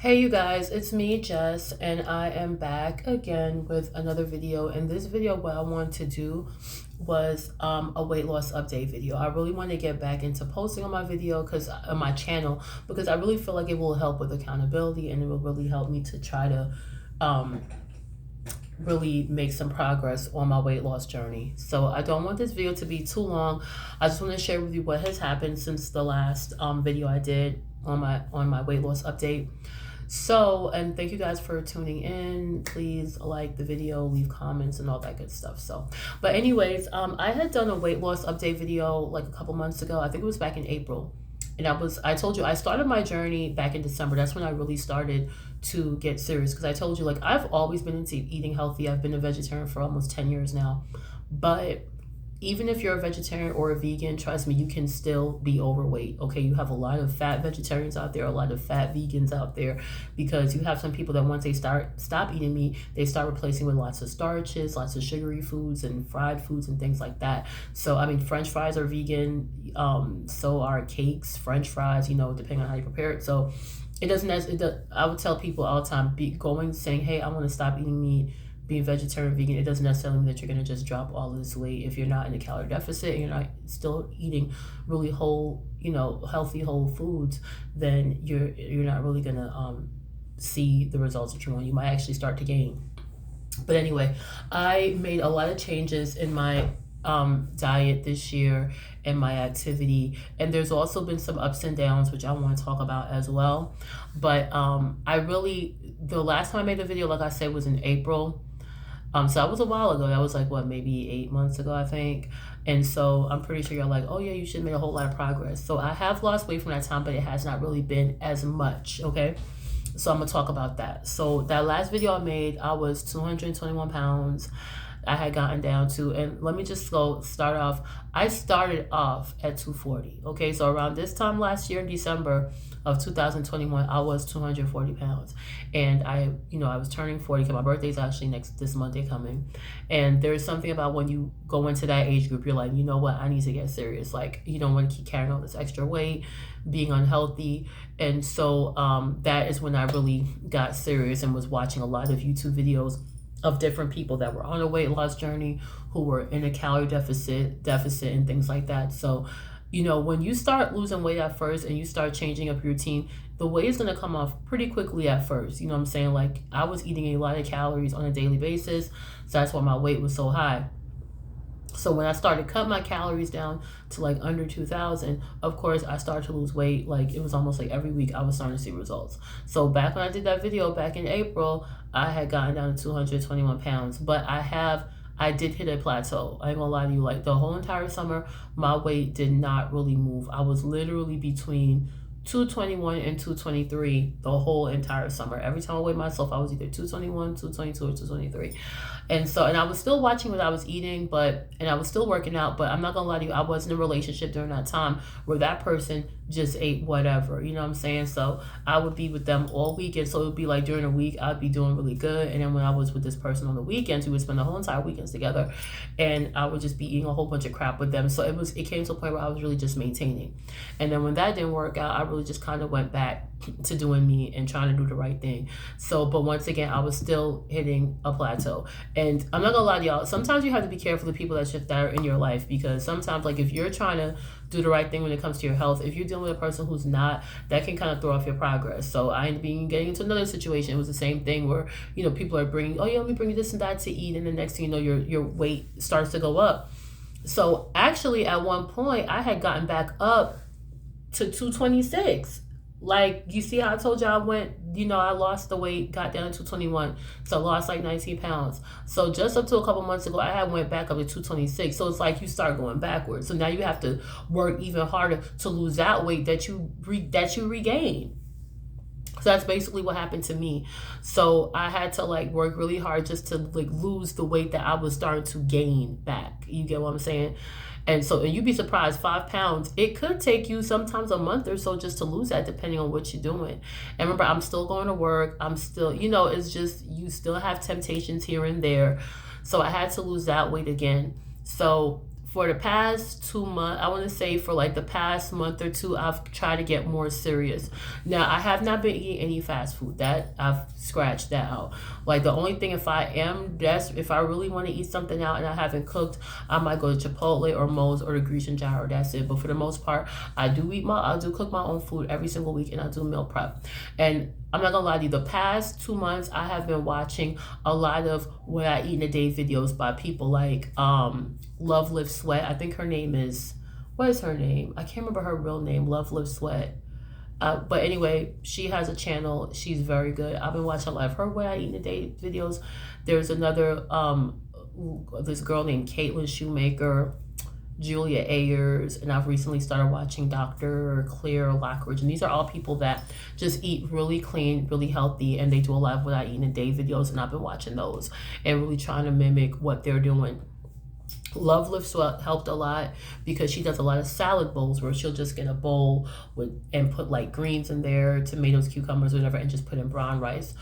Hey you guys, it's me Jess and I am back again with another video. In this video what I wanted to do was a weight loss update video. I really want to get back into posting on my video because on my channel because I really feel like it will help with accountability and it will really help me to try to um, really make some progress on my weight loss journey. So I don't want this video to be too long. I just want to share with you what has happened since the last video I did on my weight loss update. So, and thank you guys for tuning in. Please like the video, leave comments and all that good stuff. So, but anyways, I had done a weight loss update video like a couple months ago. I think it was back in April. And I told you I started my journey back in December. That's when I really started to get serious because I told you like I've always been into eating healthy. I've been a vegetarian for almost 10 years now. But even if you're a vegetarian or a vegan, trust me, you can still be overweight. Okay, you have a lot of fat vegetarians out there, a lot of fat vegans out there, because you have some people that once they stop eating meat, they start replacing with lots of starches, lots of sugary foods and fried foods and things like that. So I mean, French fries are vegan, so are cakes, French fries, depending on how you prepare it. So it doesn't. I would tell people all the time, saying, hey, I want to stop eating meat, being vegetarian, vegan, it doesn't necessarily mean that you're going to just drop all of this weight. If you're not in a calorie deficit and you're not still eating really whole, healthy whole foods, then you're not really going to see the results that you want. You might actually start to gain. But anyway, I made a lot of changes in my diet this year and my activity, and there's also been some ups and downs which I want to talk about as well. But the last time I made a video, like I said, was in April. So that was a while ago. That was like maybe 8 months ago, I think. And so I'm pretty sure you're like, oh yeah, you should make a whole lot of progress. So I have lost weight from that time, but it has not really been as much. Okay. So I'm gonna talk about that. So that last video I made, I was 221 pounds. I had gotten down to, and let me just start off. I started off at 240. Okay, so around this time last year in December of 2021, I was 240 pounds, and I was turning 40. My birthday is actually this Monday coming, and there's something about when you go into that age group, you're like, you know what, I need to get serious. Like, you don't want to keep carrying all this extra weight, being unhealthy, and so that is when I really got serious and was watching a lot of YouTube videos of different people that were on a weight loss journey, who were in a calorie deficit and things like that. So, when you start losing weight at first and you start changing up your routine, the weight is going to come off pretty quickly at first. You know what I'm saying? Like, I was eating a lot of calories on a daily basis, so that's why my weight was so high. So when I started cutting my calories down to like under 2,000, of course, I started to lose weight. Like, it was almost like every week I was starting to see results. So back when I did that video back in April, I had gotten down to 221 pounds, but I did hit a plateau. I ain't gonna lie to you, like the whole entire summer, my weight did not really move. I was literally between 221 and 223 the whole entire summer. Every time I weighed myself, I was either 221, 222, or 223. And I was still watching what I was eating, and I was still working out, but I'm not gonna lie to you, I was in a relationship during that time where that person just ate whatever, you know what I'm saying? So I would be with them all weekend. So it would be like during the week, I'd be doing really good. And then when I was with this person on the weekends, we would spend the whole entire weekends together, and I would just be eating a whole bunch of crap with them. So it came to a point where I was really just maintaining. And then when that didn't work out, I really just kind of went back to doing me and trying to do the right thing. So, but once again, I was still hitting a plateau. And I'm not gonna lie to y'all, sometimes you have to be careful of people that are in your life, because sometimes, like, if you're trying to do the right thing when it comes to your health, if you're dealing with a person who's not, that can kind of throw off your progress. So I ended up getting into another situation. It was the same thing where, people are bringing, oh yeah, let me bring you this and that to eat, and the next thing you know, your weight starts to go up. So actually, at one point, I had gotten back up to 226. Like, you see how I told you I went, I lost the weight, got down to 221. So I lost like 19 pounds. So just up to a couple months ago, I had went back up to 226. So it's like you start going backwards. So now you have to work even harder to lose that weight that you regain. So that's basically what happened to me. So I had to work really hard just to lose the weight that I was starting to gain back. You get what I'm saying? And you'd be surprised, 5 pounds, it could take you sometimes a month or so just to lose that, depending on what you're doing. And remember, I'm still going to work. I'm still, it's just, you still have temptations here and there. So I had to lose that weight again. So for the past 2 months, I want to say for like the past month or two, I've tried to get more serious. Now, I have not been eating any fast food. That I've scratched that out. Like the only thing, if I really want to eat something out and I haven't cooked, I might go to Chipotle or Moe's or the Grecian Gyro. That's it. But for the most part, I do cook my own food every single week, and I do meal prep. And I'm not gonna lie to you, the past 2 months I have been watching a lot of what I eat in a day videos by people like Love Live Sweat. I think her name is, what is her name? I can't remember her real name. Love Live Sweat. But anyway, she has a channel. She's very good. I've been watching a lot of her what I eat in a day videos. There's another this girl named Caitlin Shoemaker, Julia Ayers, and I've recently started watching Dr. Claire Lockridge. And these are all people that just eat really clean, really healthy, and they do a lot of what I eat in a day videos, and I've been watching those and really trying to mimic what they're doing. Love Live Sweat helped a lot because she does a lot of salad bowls where she'll just get a bowl and put like greens in there, tomatoes, cucumbers, whatever, and just put in brown rice,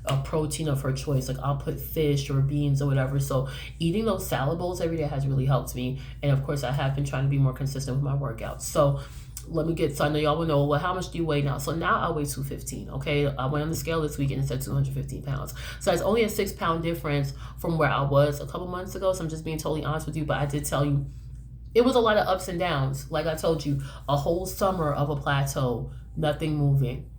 a protein of her choice. Like I'll put fish or beans or whatever. So eating those salad bowls every day has really helped me. And of course, I have been trying to be more consistent with my workouts. So I know y'all will know, well, how much do you weigh now? So now I weigh 215, okay? I went on the scale this week and it said 215 pounds. So that's only a 6-pound difference from where I was a couple months ago. So I'm just being totally honest with you. But I did tell you, it was a lot of ups and downs. Like I told you, a whole summer of a plateau, nothing moving.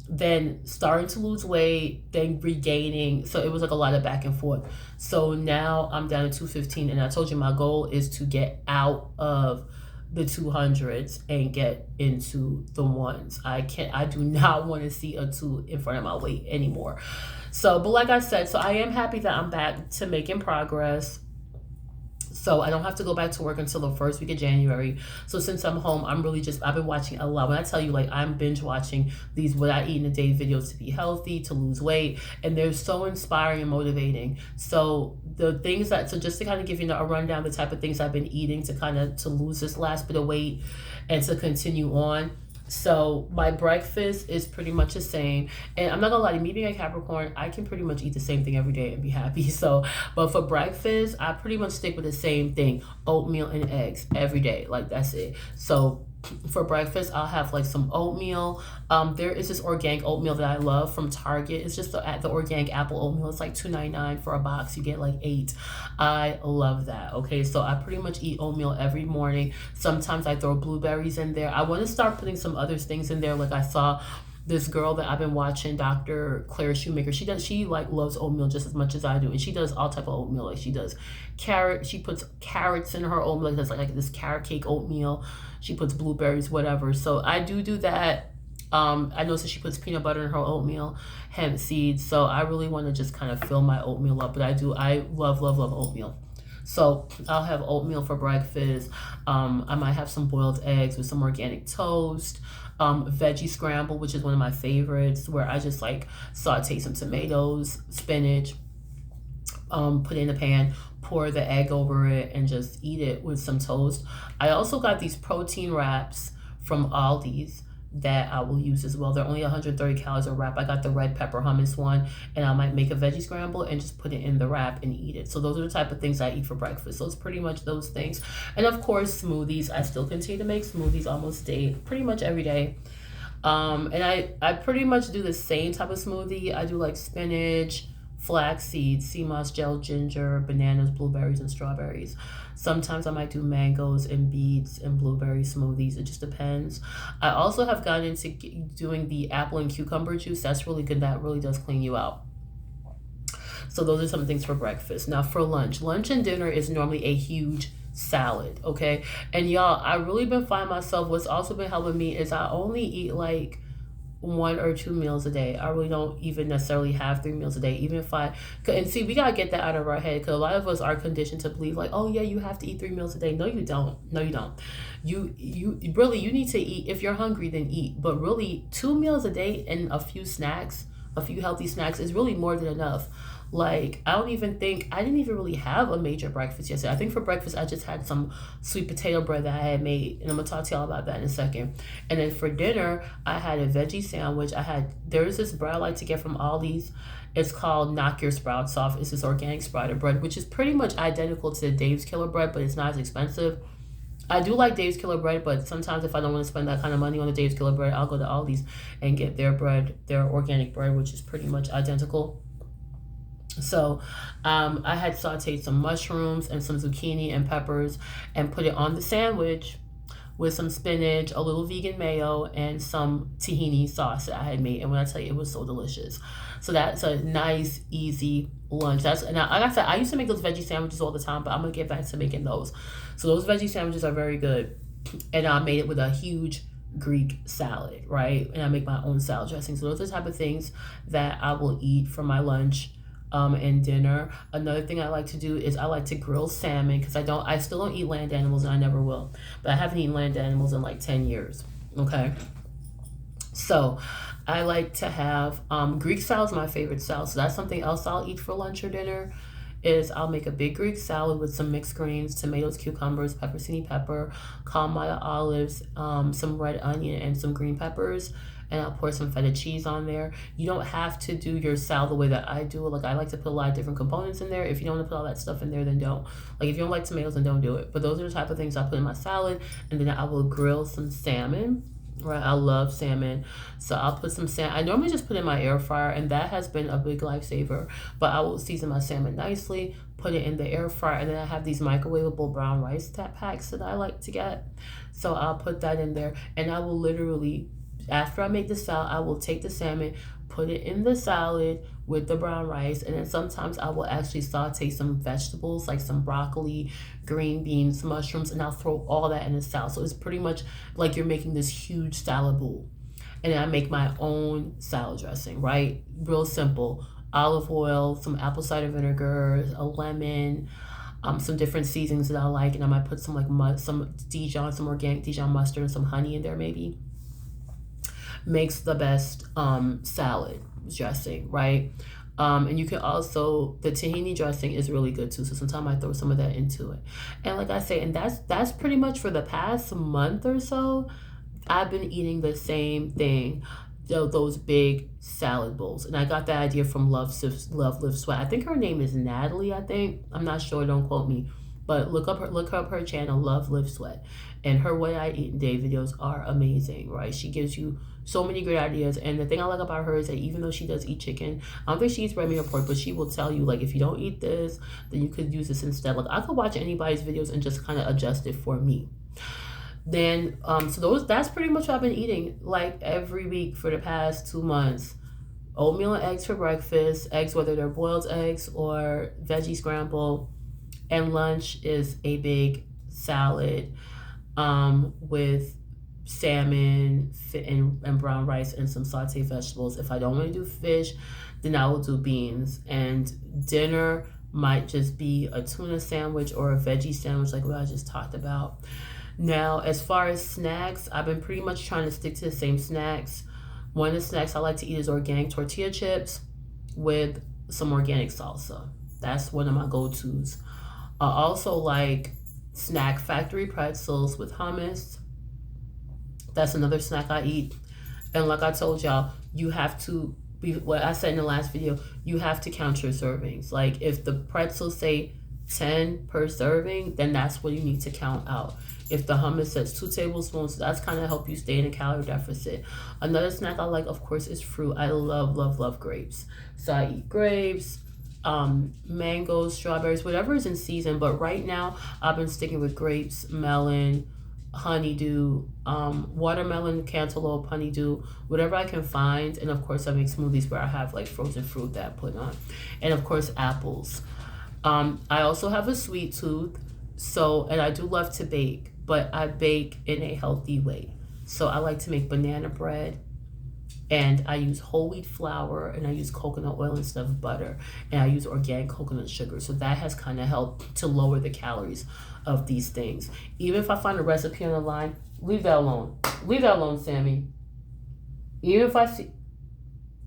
Then starting to lose weight, then regaining. So it was like a lot of back and forth. So now I'm down to 215. And I told you my goal is to get out of the 200s and get into the ones. I do not want to see a 2 in front of my weight anymore. So, but like I said, so I am happy that I'm back to making progress. So I don't have to go back to work until the first week of January. So since I'm home, I've been watching a lot. When I tell you, like, I'm binge watching these what I eat in a day videos to be healthy, to lose weight, and they're so inspiring and motivating. So just to kind of give you a rundown, the type of things I've been eating to lose this last bit of weight and to continue on. So my breakfast is pretty much the same. And I'm not gonna lie to you, me being a Capricorn, I can pretty much eat the same thing every day and be happy. So, but for breakfast, I pretty much stick with the same thing, oatmeal and eggs every day. Like that's it. So for breakfast, I'll have like some oatmeal. There is this organic oatmeal that I love from Target. It's just the organic apple oatmeal. It's like $2.99 for a box. You get like 8. I love that. Okay, so I pretty much eat oatmeal every morning. Sometimes I throw blueberries in there. I want to start putting some other things in there. Like I saw this girl that I've been watching, Dr. Claire Shoemaker. She like loves oatmeal just as much as I do, and she does all type of oatmeal. Like she does carrot. She puts carrots in her oatmeal. Like that's like this carrot cake oatmeal. She puts blueberries, whatever. So I do that. I know that she puts peanut butter in her oatmeal, hemp seeds. So I really want to just kind of fill my oatmeal up. But I love oatmeal. So I'll have oatmeal for breakfast. I might have some boiled eggs with some organic toast. Veggie scramble, which is one of my favorites, where I just like saute some tomatoes, spinach, put it in a pan, pour the egg over it, and just eat it with some toast. I also got these protein wraps from Aldi's that I will use as well. They're only 130 calories a wrap. I got the red pepper hummus one, and I might make a veggie scramble and just put it in the wrap and eat it. So those are the type of things I eat for breakfast. So it's pretty much those things. And of course, smoothies. I still continue to make smoothies almost pretty much every day. And I pretty much do the same type of smoothie. I do like spinach, flax seeds, sea moss, gel ginger, bananas, blueberries, and strawberries. Sometimes I might do mangoes and beets and blueberry smoothies. It just depends. I also have gotten into doing the apple and cucumber juice. That's really good. That really does clean you out. So those are some things for breakfast. Now for lunch and dinner is normally a huge salad, okay? And y'all, I really been finding myself, what's also been helping me is I only eat like 1 or 2 meals a day. I really don't even necessarily have 3 meals a day, even if and see, we gotta get that out of our head, because a lot of us are conditioned to believe like, oh yeah, you have to eat 3 meals a day. No, you don't. You really, you need to eat. If you're hungry, then eat. But really, 2 meals a day and a few healthy snacks is really more than enough. Like, I didn't even really have a major breakfast yesterday. I think for breakfast, I just had some sweet potato bread that I had made. And I'm going to talk to y'all about that in a second. And then for dinner, I had a veggie sandwich. There's this bread I like to get from Aldi's. It's called Knock Your Sprouts Off. It's this organic sprouted bread, which is pretty much identical to the Dave's Killer bread, but it's not as expensive. I do like Dave's Killer bread, but sometimes if I don't want to spend that kind of money on the Dave's Killer bread, I'll go to Aldi's and get their bread, their organic bread, which is pretty much identical. So I had sauteed some mushrooms and some zucchini and peppers and put it on the sandwich with some spinach, a little vegan mayo, and some tahini sauce that I had made. And when I tell you, it was so delicious. So that's a nice, easy lunch. Like I said, I used to make those veggie sandwiches all the time, but I'm going to get back to making those. So those veggie sandwiches are very good. And I made it with a huge Greek salad, right? And I make my own salad dressing. So those are the type of things that I will eat for my lunch and dinner. Another thing I like to do is I like to grill salmon because I still don't eat land animals, and I never will. But I haven't eaten land animals in like 10 years. Okay. So I like to have Greek salad is my favorite salad. So that's something else I'll eat for lunch or dinner. Is I'll make a big Greek salad with some mixed greens, tomatoes, cucumbers, pepperoncini pepper, Kalamata olives, some red onion, and some green peppers. And I'll pour some feta cheese on there. You don't have to do your salad the way that I do it. Like, I like to put a lot of different components in there. If you don't want to put all that stuff in there, then don't. Like, if you don't like tomatoes, then don't do it. But those are the type of things I put in my salad. And then I will grill some salmon. Right, I love salmon. So I'll put some salmon. I normally just put it in my air fryer, and that has been a big lifesaver. But I will season my salmon nicely, put it in the air fryer, and then I have these microwavable brown rice packs that I like to get. So I'll put that in there, and I will literally, after I make the salad, I will take the salmon, put it in the salad with the brown rice, and then sometimes I will actually saute some vegetables like some broccoli, green beans, mushrooms, and I'll throw all that in the salad. So it's pretty much like you're making this huge salad bowl. And then I make my own salad dressing, right? Real simple. Olive oil, some apple cider vinegar, a lemon, some different seasonings that I like, and I might put some some organic Dijon mustard, and some honey in there maybe. Makes the best salad dressing, right? And you can also, the tahini dressing is really good too. So sometimes I throw some of that into it. And like I say, and that's pretty much for the past month or so, I've been eating the same thing, those big salad bowls. And I got that idea from Love Live Sweat. I think her name is Natalie, I think. I'm not sure, don't quote me. But look up her channel, Love Live Sweat. And her What I Eat in Day videos are amazing, right? She gives you so many great ideas. And the thing I like about her is that even though she does eat chicken, I don't think she eats red meat or pork, but she will tell you, like, if you don't eat this, then you could use this instead. Like, I could watch anybody's videos and just kind of adjust it for me. Then, that's pretty much what I've been eating, like, every week for the past 2 months. Oatmeal and eggs for breakfast, eggs, whether they're boiled eggs or veggie scramble. And lunch is a big salad with salmon and brown rice and some sauteed vegetables. If I don't want to do fish, then I will do beans. And dinner might just be a tuna sandwich or a veggie sandwich like what I just talked about. Now, as far as snacks, I've been pretty much trying to stick to the same snacks. One of the snacks I like to eat is organic tortilla chips with some organic salsa. That's one of my go-tos. I also like Snack Factory pretzels with hummus. That's another snack I eat. And like I told y'all, you have to what I said in the last video, you have to count your servings. Like, if the pretzels say 10 per serving, then that's what you need to count out. If the hummus says 2 tablespoons, that's kind of help you stay in a calorie deficit. Another snack I like, of course, is fruit. I love grapes. So I eat grapes, mangoes, strawberries, whatever is in season. But right now, I've been sticking with grapes, melon, honeydew, watermelon, cantaloupe, honeydew, whatever I can find. And of course, I make smoothies where I have like frozen fruit that I put on. And of course, apples. I also have a sweet tooth. And I do love to bake, but I bake in a healthy way. So I like to make banana bread, and I use whole wheat flour, and I use coconut oil instead of butter, and I use organic coconut sugar. So that has kind of helped to lower the calories of these things. Even if I find a recipe on the line, leave that alone. Leave that alone, Sammy. Even if I see,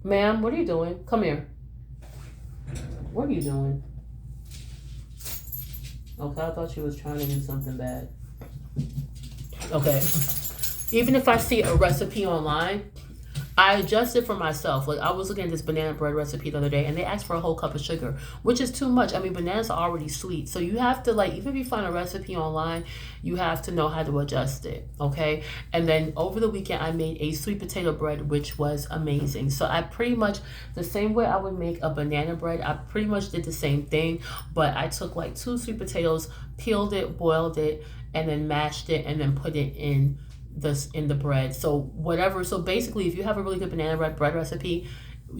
ma'am, what are you doing? Come here. What are you doing? Okay, I thought she was trying to do something bad. Okay. Even if I see a recipe online, I adjusted for myself. Like I was looking at this banana bread recipe the other day, and they asked for a whole cup of sugar, which is too much. I mean, bananas are already sweet, so you have to like even if you find a recipe online, you have to know how to adjust it. Okay. And then over the weekend, I made a sweet potato bread, which was amazing. So I pretty much the same way I would make a banana bread. I pretty much did the same thing, but I took like 2 sweet potatoes, peeled it, boiled it, and then mashed it, and then put it in the bread. So whatever. So basically, if you have a really good banana bread recipe,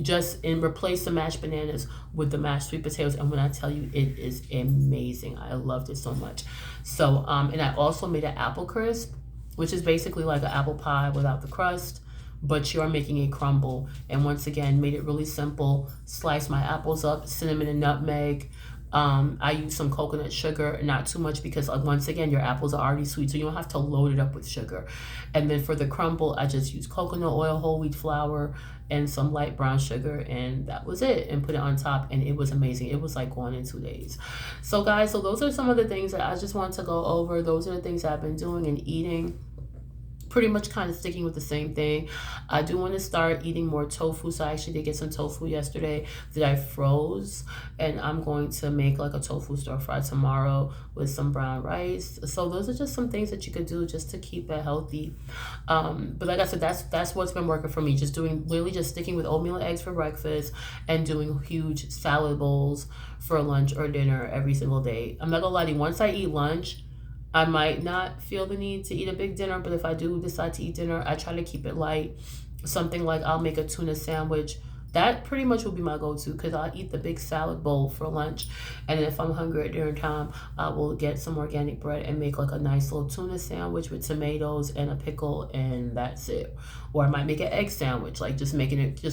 just replace the mashed bananas with the mashed sweet potatoes. And when I tell you, it is amazing. I loved it so much. So and I also made an apple crisp, which is basically like an apple pie without the crust, but you're making a crumble. And once again, made it really simple. Sliced my apples up, cinnamon and nutmeg. I use some coconut sugar, not too much because once again, your apples are already sweet, so you don't have to load it up with sugar. And then for the crumble, I just use coconut oil, whole wheat flour, and some light brown sugar, and that was it. And put it on top, and it was amazing. It was like gone in 2 days. So guys, so those are some of the things that I just want to go over. Those are the things I've been doing and eating. Pretty much kind of sticking with the same thing. I do want to start eating more tofu, so I actually did get some tofu yesterday that I froze, and I'm going to make like a tofu stir fry tomorrow with some brown rice. So those are just some things that you could do just to keep it healthy. But like I said, that's what's been working for me. Just literally just sticking with oatmeal and eggs for breakfast and doing huge salad bowls for lunch or dinner every single day. I'm not gonna lie to you, once I eat lunch, I might not feel the need to eat a big dinner, but if I do decide to eat dinner, I try to keep it light. Something like I'll make a tuna sandwich. That pretty much will be my go-to because I'll eat the big salad bowl for lunch. And if I'm hungry at dinner time, I will get some organic bread and make like a nice little tuna sandwich with tomatoes and a pickle, and that's it. Or I might make an egg sandwich, like just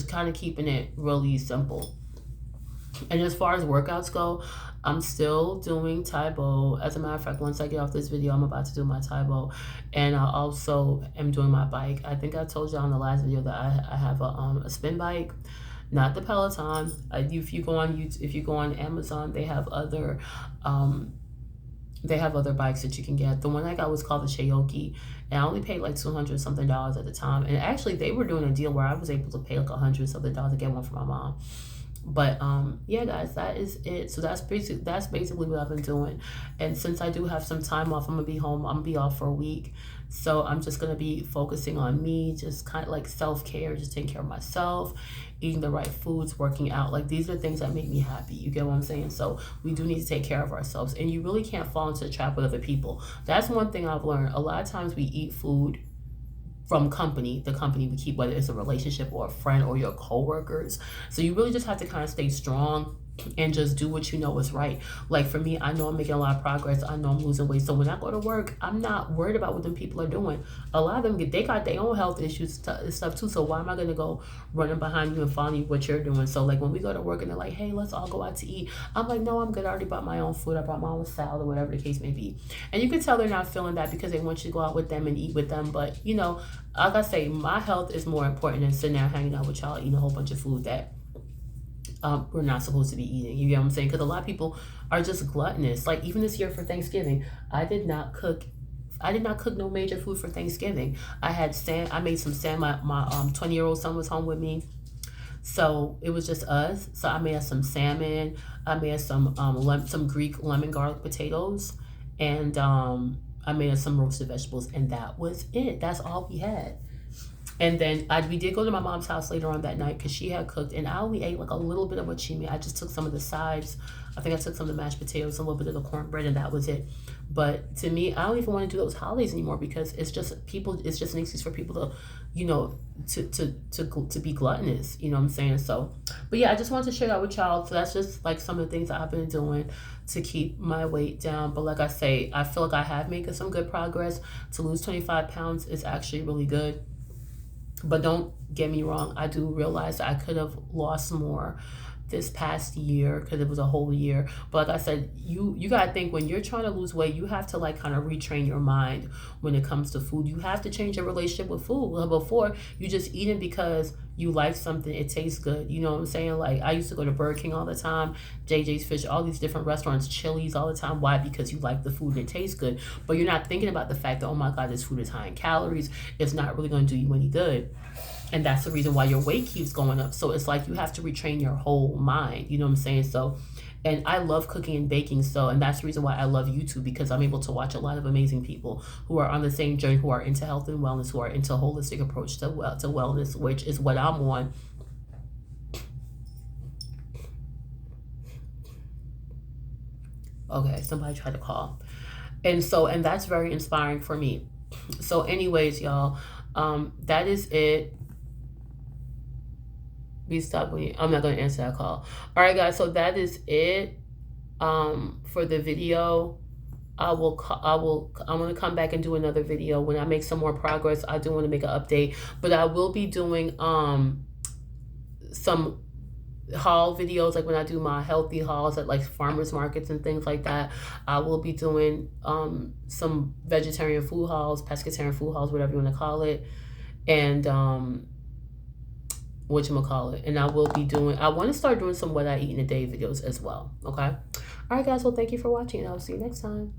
kind of keeping it really simple. And as far as workouts go, I'm still doing Tae Bo. As a matter of fact, once I get off this video, I'm about to do my Tae Bo. And I also am doing my bike. I think I told y'all in the last video that I have a spin bike, not the Peloton. If you go on YouTube, if you go on Amazon, they have other bikes that you can get. The one I got was called the Chayoki, and I only paid like $200 something at the time. And actually, they were doing a deal where I was able to pay like $100 something to get one for my mom. But yeah guys, that is it. So that's basically what I've been doing. And since I do have some time off, I'm gonna be home, I'm gonna be off for a week, so I'm just gonna be focusing on me, just kind of like self-care, just taking care of myself, eating the right foods, working out. Like these are things that make me happy, you get what I'm saying? So we do need to take care of ourselves, and you really can't fall into the trap with other people. That's one thing I've learned. A lot of times we eat food from the company we keep, whether it's a relationship or a friend or your coworkers. So you really just have to kind of stay strong and just do what you know is right. Like for me, I know I'm making a lot of progress. I know I'm losing weight. So when I go to work, I'm not worried about what them people are doing. A lot of them, they got their own health issues and stuff too. So why am I going to go running behind you and following what you're doing? So like when we go to work and they're like, hey, let's all go out to eat, I'm like, no, I'm good. I already bought my own food. I brought my own salad or whatever the case may be. And you can tell they're not feeling that because they want you to go out with them and eat with them. But you know, like I say, my health is more important than sitting there hanging out with y'all eating a whole bunch of food that we're not supposed to be eating. You get what I'm saying? Because a lot of people are just gluttonous. Like even this year for Thanksgiving, I did not cook no major food for Thanksgiving. I made some salmon. My 20-year-old son was home with me, so it was just us. So I made us some salmon. I made us some Greek lemon garlic potatoes, and I made us some roasted vegetables, and that was it. That's all we had. And then we did go to my mom's house later on that night because she had cooked, and I only ate like a little bit of what she made. I just took some of the sides. I think I took some of the mashed potatoes, a little bit of the cornbread, and that was it. But to me, I don't even want to do those holidays anymore because it's just an excuse for people to, you know, to be gluttonous. You know what I'm saying? So, but yeah, I just wanted to share that with y'all. So that's just like some of the things that I've been doing to keep my weight down. But like I say, I feel like I have made some good progress. To lose 25 pounds is actually really good. But don't get me wrong, I do realize that I could have lost more this past year because it was a whole year. But like I said, you got to think when you're trying to lose weight, you have to like kind of retrain your mind when it comes to food. You have to change your relationship with food. Well, before, you just eating because you like something, it tastes good. You know what I'm saying? Like, I used to go to Burger King all the time, JJ's Fish, all these different restaurants, Chili's all the time. Why? Because you like the food and it tastes good. But you're not thinking about the fact that, oh my God, this food is high in calories. It's not really going to do you any good. And that's the reason why your weight keeps going up. So it's like you have to retrain your whole mind. You know what I'm saying? So, and I love cooking and baking. So, and that's the reason why I love YouTube, because I'm able to watch a lot of amazing people who are on the same journey, who are into health and wellness, who are into a holistic approach to wellness, which is what I'm on. Okay, somebody tried to call. And so, and that's very inspiring for me. So anyways, y'all, that is it. I'm not going to answer that call. All right, guys. So that is it for the video. I'm going to come back and do another video when I make some more progress. I do want to make an update, but I will be doing some haul videos, like when I do my healthy hauls at like farmers markets and things like that. I will be doing some vegetarian food hauls, pescatarian food hauls, whatever you want to call it, and whatchamacallit. And I will be doing, I want to start doing some what I eat in a day videos as well. Okay. All right, guys. Well, thank you for watching, and I'll see you next time.